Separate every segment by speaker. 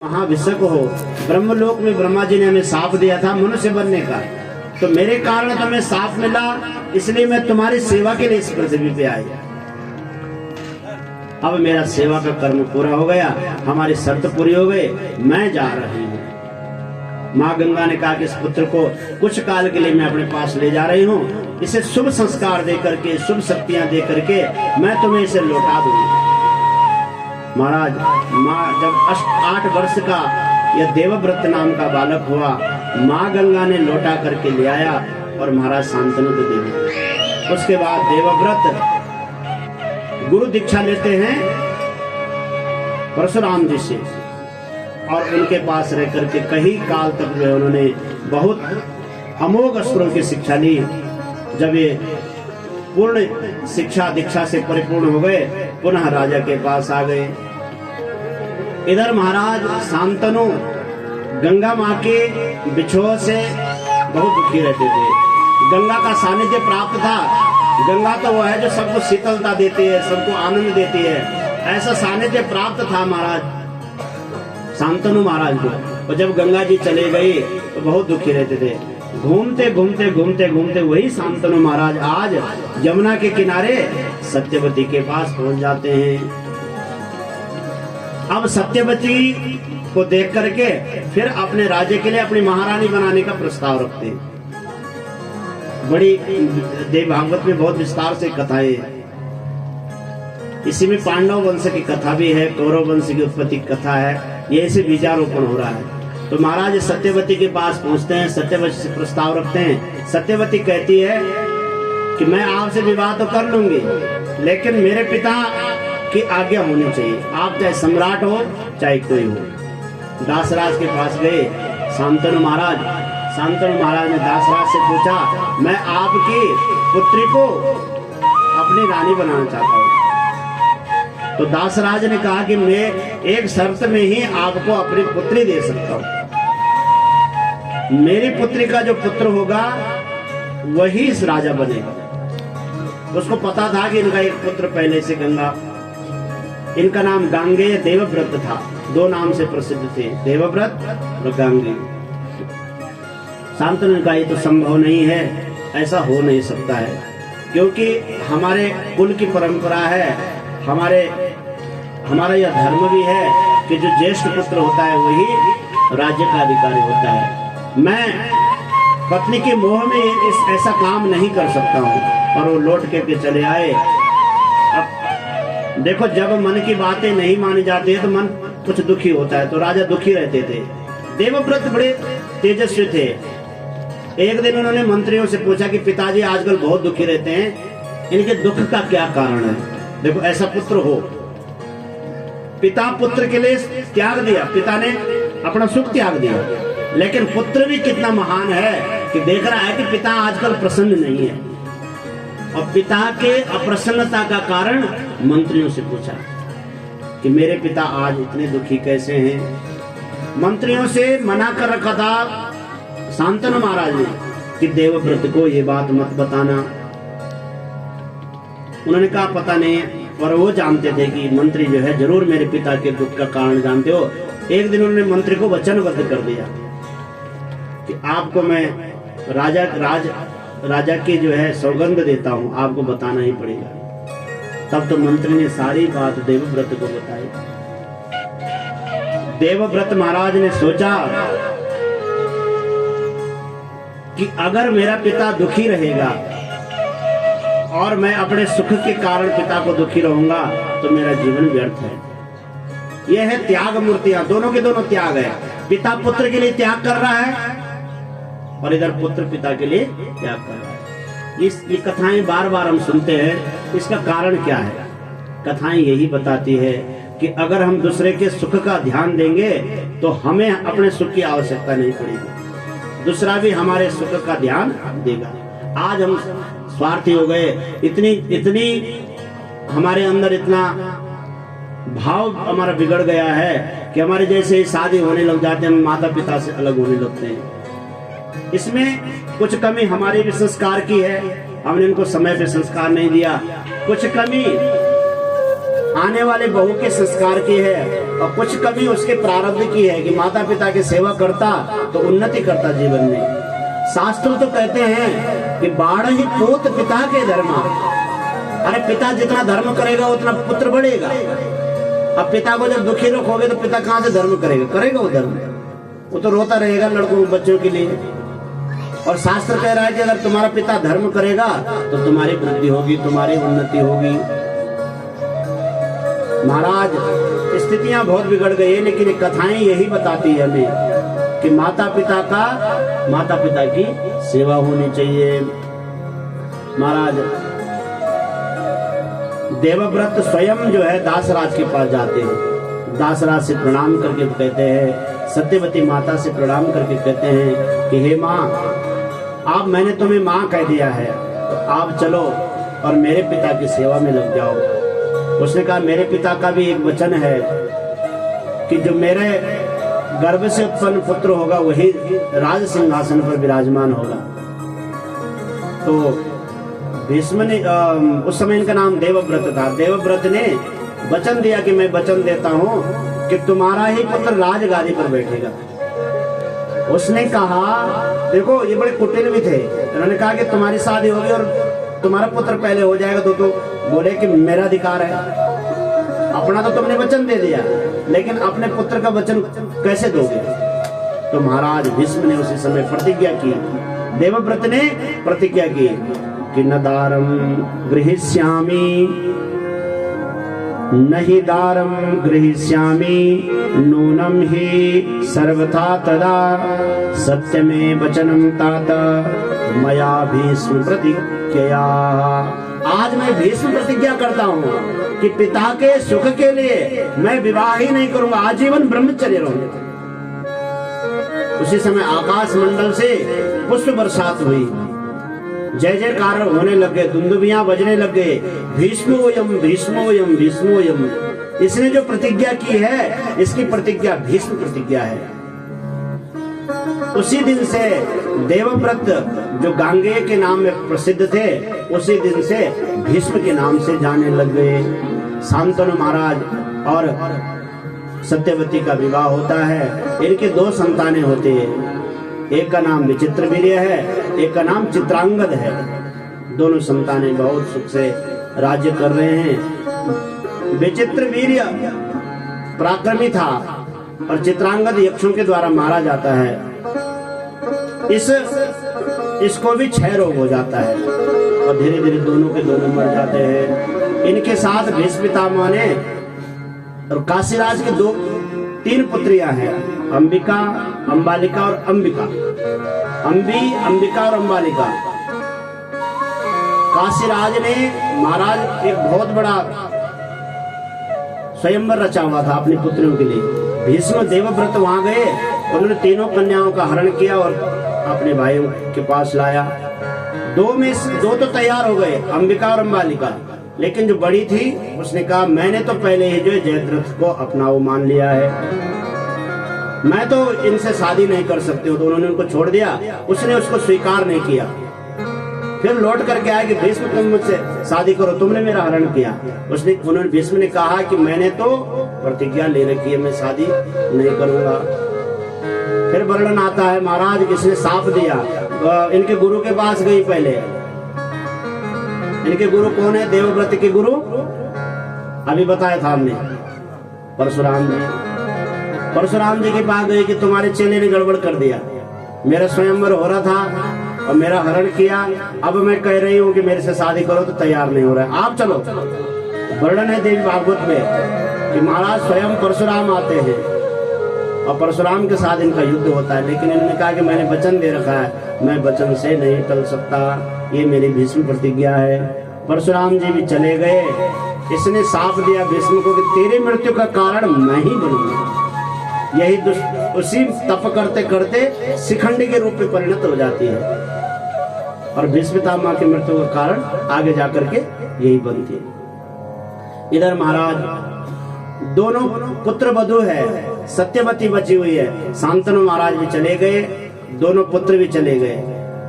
Speaker 1: महाविषक हो। ब्रह्मलोक में ब्रह्मा जी ने हमें साप दिया था मनुष्य बनने का, तो मेरे कारण तुम्हें साप मिला, इसलिए मैं तुम्हारी सेवा के लिए इस पृथ्वी पे आई। अब मेरा सेवा का कर्म पूरा हो गया, हमारी शर्त पूरी हो गई, मैं जा रही हूँ। माँ गंगा ने कहा कि इस पुत्र को कुछ काल के लिए मैं अपने पास ले जा रही हूँ, इसे शुभ संस्कार दे करके, शुभ शक्तियां दे करके मैं तुम्हें इसे लौटा दूंगी। महाराज, माँ जब 8 वर्ष का यह देवव्रत नाम का बालक हुआ, माँ गंगा ने लौटा करके ले आया और महाराज शांतनु को दे दिया। उसके बाद देवव्रत गुरु दीक्षा लेते हैं परशुराम जी से, और उनके पास रह करके कई काल तक वे उन्होंने बहुत अमोघ अस्त्रों की शिक्षा ली। जब ये पूर्ण शिक्षा दीक्षा से परिपूर्ण हो गए, पुनः राजा के पास आ गए। इधर महाराज शांतनु गंगा माँ के बिछोह से बहुत दुखी रहते थे। गंगा का सानिध्य प्राप्त था। गंगा तो वो है जो सबको शीतलता देती है, सबको आनंद देती है, ऐसा सानिध्य प्राप्त था महाराज शांतनु महाराज को। और जब गंगा जी चले गई तो बहुत दुखी रहते थे। घूमते घूमते घूमते घूमते वही शांतनु महाराज आज यमुना के किनारे सत्यवती के पास पहुंच जाते हैं। अब सत्यवती को देख करके फिर अपने राज्य के लिए अपनी महारानी बनाने का प्रस्ताव रखते हैं। बड़ी देव भागवत में बहुत विस्तार से कथाएं, इसी में पांडव वंश की कथा भी है, कौरव वंश की उत्पत्ति कथा है, ये ऐसे बीजारोपण हो रहा है। तो महाराज सत्यवती के पास पहुंचते हैं, सत्यवती से प्रस्ताव रखते हैं। सत्यवती कहती है कि मैं आपसे विवाह तो कर लूंगी, लेकिन मेरे पिता की आज्ञा होनी चाहिए। आप चाहे सम्राट हो चाहे कोई हो। दासराज के पास गए शांतनु महाराज। शांतनु महाराज ने दासराज से पूछा, मैं आपकी पुत्री को अपनी रानी बनाना चाहता हूँ। तो दासराज ने कहा कि मैं एक शर्त में ही आपको अपनी पुत्री दे सकता हूँ। मेरी पुत्री का जो पुत्र होगा वही इस राजा बनेगा। उसको पता था कि इनका एक पुत्र पहले से गंगा, इनका नाम गांगेय देवव्रत था। 2 नाम से प्रसिद्ध थे, देवव्रत और गांगेय। शांतनु ने कहा ये तो संभव नहीं है, ऐसा हो नहीं सकता है, क्योंकि हमारे कुल की परंपरा है, हमारा यह धर्म भी है कि जो ज्येष्ठ पुत्र होता है वही राज्य का अधिकारी होता है। मैं पत्नी के मोह में ऐसा काम नहीं कर सकता हूँ। और वो लौट के चले आए। अब देखो, जब मन की बातें नहीं मानी जाती है तो मन कुछ दुखी होता है, तो राजा दुखी रहते थे। देवव्रत बड़े तेजस्वी थे। एक दिन उन्होंने मंत्रियों से पूछा कि पिताजी आजकल बहुत दुखी रहते हैं, इनके दुख का क्या कारण है? देखो, ऐसा पुत्र हो, पिता पुत्र के लिए त्याग दिया, पिता ने अपना सुख त्याग दिया, लेकिन पुत्र भी कितना महान है कि देख रहा है कि पिता आजकल प्रसन्न नहीं है। और पिता के अप्रसन्नता का कारण मंत्रियों से पूछा कि मेरे पिता आज इतने दुखी कैसे हैं। मंत्रियों से मना कर रखा था शांतनु महाराज ने कि देवव्रत को ये बात मत बताना। उन्होंने कहा पता नहीं, पर वो जानते थे कि मंत्री जो है जरूर मेरे पिता के दुख का कारण जानते हो। एक दिन उन्होंने मंत्री को वचनबद्ध कर दिया कि आपको मैं राजा की जो है सौगंध देता हूँ, आपको बताना ही पड़ेगा। तब तो मंत्री ने सारी बात देवव्रत को बताई। देवव्रत महाराज ने सोचा कि अगर मेरा पिता दुखी रहेगा और मैं अपने सुख के कारण पिता को दुखी रहूंगा तो मेरा जीवन व्यर्थ है। यह है त्याग मूर्तियां, दोनों के दोनों त्याग है। पिता पुत्र के लिए त्याग कर रहा है और इधर पुत्र पिता के लिए त्याग कर रहा है। ये कथाएं बार बार हम सुनते हैं, इसका कारण क्या है? कथाएं यही बताती है कि अगर हम दूसरे के सुख का ध्यान देंगे तो हमें अपने सुख की आवश्यकता नहीं पड़ेगी, दूसरा भी हमारे सुख का ध्यान देगा। आज हम स्वार्थी हो गए, इतनी हमारे अंदर इतना भाव हमारा बिगड़ गया है कि हमारे जैसे शादी होने लग जाते हैं, हम माता पिता से अलग होने लगते हैं। इसमें कुछ कमी हमारे भी संस्कार की है, हमने इनको समय पे संस्कार नहीं दिया। कुछ कमी आने वाले बहू के संस्कार की है और कुछ कमी उसके प्रारब्ध की है कि माता पिता की सेवा करता तो उन्नति करता जीवन में। शास्त्र तो कहते हैं कि बाढ़ ही पूत पिता के धर्मा। अरे पिता जितना धर्म करेगा उतना पुत्र बढ़ेगा। अब पिता को जब दुखी रखोगे तो पिता कहाँ से धर्म करेगा? करेगा वो धर्म? वो तो रोता रहेगा लड़कों बच्चों के लिए। और शास्त्र कह रहा है कि अगर तुम्हारा पिता धर्म करेगा तो तुम्हारी वृद्धि होगी, तुम्हारी उन्नति होगी। महाराज स्थितियां बहुत बिगड़ गई है, लेकिन कथाएं यही बताती है हमें कि माता पिता की सेवा होनी चाहिए। महाराज देवव्रत स्वयं जो है दासराज के पास जाते हैं। दासराज से प्रणाम करके कहते हैं, सत्यवती माता से प्रणाम करके कहते हैं कि हे माँ, आप मैंने तुम्हें माँ कह दिया है तो आप चलो और मेरे पिता की सेवा में लग जाओ। उसने कहा मेरे पिता का भी एक वचन है कि जो मेरे गर्भ से उत्पन्न पुत्र होगा वही राज सिंहासन पर विराजमान होगा। तो भीष्म ने उस समय इनका नाम देवव्रत था। देवव्रत ने वचन दिया कि मैं वचन देता हूँ कि तुम्हारा ही पुत्र राजगादी पर बैठेगा। उसने कहा, देखो ये बड़े कुटिल भी थे, उन्होंने कहा कि तुम्हारी शादी होगी और तुम्हारा पुत्र पहले हो जाएगा। तो बोले कि मेरा अधिकार है, अपना तो तुमने वचन दे दिया, लेकिन अपने पुत्र का वचन कैसे दोगे? तो महाराज भीष्म ने उसी समय प्रतिज्ञा की, देवव्रत ने प्रतिज्ञा की कि न दारम गृहीष्यामि नहि दारम गृहीष्यामि नूनम ही सर्वथा तदा सत्यमे वचनम तात मया भीष्म प्रतिज्ञया। आज मैं भीष्म प्रतिज्ञा करता हूँ कि पिता के सुख के लिए मैं विवाह ही नहीं करूंगा, आजीवन ब्रह्मचर्य रहूंगा। उसी समय आकाश मंडल से पुष्प बरसात हुई, जय जयकार होने लगे, दुंदुभियां बजने लगे, भीष्मोयम भीष्मोयम भीष्मोयम। इसने जो प्रतिज्ञा की है इसकी प्रतिज्ञा भीष्म प्रतिज्ञा है। उसी दिन से देवव्रत जो गांगेय के नाम में प्रसिद्ध थे, उसी दिन से भीष्म के नाम से जाने लग गए। शांतनु महाराज और सत्यवती का विवाह होता है। इनके दो संतानें होते हैं, एक का नाम विचित्रवीर्य है, एक का नाम चित्रांगद है। दोनों संतानें बहुत सुख से राज्य कर रहे हैं। विचित्रवीर्य पराक्रमी था और चित्रांगद यक्षों के द्वारा मारा जाता है। इसको भी क्षय रोग हो जाता है और धीरे धीरे दोनों के दोनों मर जाते हैं। इनके साथ भीष्म पितामह ने और काशीराज के तीन पुत्रियां हैं, अंबिका, अंबालिका और अंबिका। अंबिका और अंबालिका। काशीराज ने महाराज एक बहुत बड़ा स्वयंवर रचा हुआ था अपनी पुत्रियों के लिए। भीष्म देवव्रत वहां गए, उन्होंने तीनों कन्याओं का हरण किया और अपने भाइयों के पास लाया। दो तो तैयार हो गए, अंबिका और अंबालिका, लेकिन जो बड़ी थी उसने कहा मैंने तो पहले ही जो जयद्रथ को अपना वो मान लिया है, मैं तो इनसे शादी नहीं कर सकती हूँ। तो उन्होंने उनको छोड़ दिया, उसने उसको स्वीकार नहीं किया। फिर लौट करके आया कि भीष्म तुम मुझसे शादी करो, तुमने मेरा हरण किया। उन्होंने भीष्म ने कहा कि मैंने तो प्रतिज्ञा ले रखी है, मैं शादी नहीं करूंगा। फिर वर्णन आता है महाराज किसने साफ दिया, इनके गुरु के पास गई पहले। इनके गुरु कौन है? देवव्रत के गुरु अभी बताया था हमने, परशुराम जी। परशुराम जी के पास गए कि तुम्हारे चेले ने गड़बड़ कर दिया, मेरा स्वयंवर हो रहा था और मेरा हरण किया, अब मैं कह रही हूँ कि मेरे से शादी करो तो तैयार नहीं हो रहा है, आप चलो। वर्णन है देवी भागवत में कि महाराज स्वयं परशुराम आते हैं और परशुराम के साथ इनका युद्ध होता है, लेकिन इन्होंने कहा कि मैंने वचन दे रखा है, मैं वचन से नहीं टल सकता, ये मेरी भीष्म प्रतिज्ञा है। परशुराम जी भी चले गए। इसने साफ दिया भीष्म को कि तेरी मृत्यु का कारण मैं ही बनूंगा। यही उसी तप करते करते शिखंडी के रूप में परिणत हो जाती है और भीष्म पितामह की मृत्यु का कारण आगे जाकर के यही बनती है। इधर महाराज दोनों पुत्र वधू है, सत्यवती बची हुई है, शांतनु महाराज भी चले गए, दोनों पुत्र भी चले गए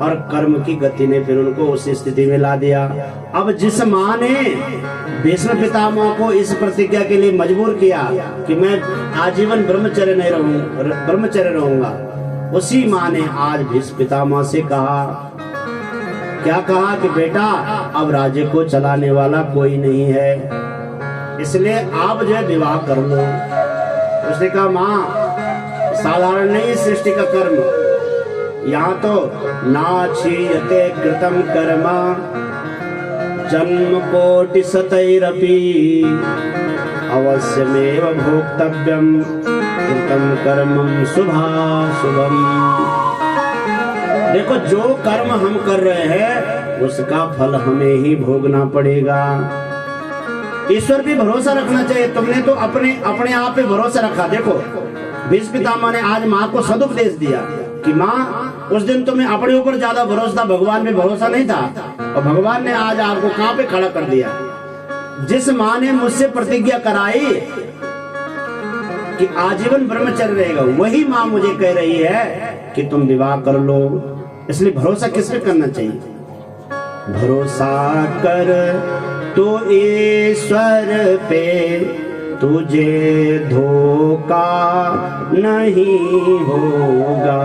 Speaker 1: और कर्म की गति ने फिर उनको उस स्थिति में ला दिया। अब जिस माँ ने भीष्म पितामह को इस प्रतिज्ञा के लिए मजबूर किया कि मैं आजीवन ब्रह्मचर्य रहूंगा। उसी माँ ने आज भीष्म पितामह से कहा, क्या कहा कि बेटा अब राज्य को चलाने वाला कोई नहीं है, इसलिए आप जो है विवाह कर लो। उसने कहा माँ साधारण नहीं सृष्टि का कर्म, यहाँ तो नाक्षीयते कृतम कर्म जन्म कोटि शतैरपि अवश्यमेव भोक्तव्यम कृतम कर्मं शुभाशुभम। देखो जो कर्म हम कर रहे हैं उसका फल हमें ही भोगना पड़ेगा। ईश्वर पे भरोसा रखना चाहिए। तुमने तो अपने आप पे भरोसा रखा। देखो भीष्म पितामह ने आज माँ को सदुपदेश दिया कि माँ उस दिन तुम्हें अपने ऊपर ज्यादा भरोसा था, भगवान पे भरोसा नहीं था, और भगवान ने आज आपको कहाँ पे खड़ा कर दिया। जिस माँ ने मुझसे प्रतिज्ञा कराई कि आजीवन ब्रह्मचर्य रहेगा, वही माँ मुझे कह रही है कि तुम विवाह कर लो। इसलिए भरोसा किस पे करना चाहिए? भरोसा कर तो ईश्वर पे, तुझे धोखा नहीं होगा।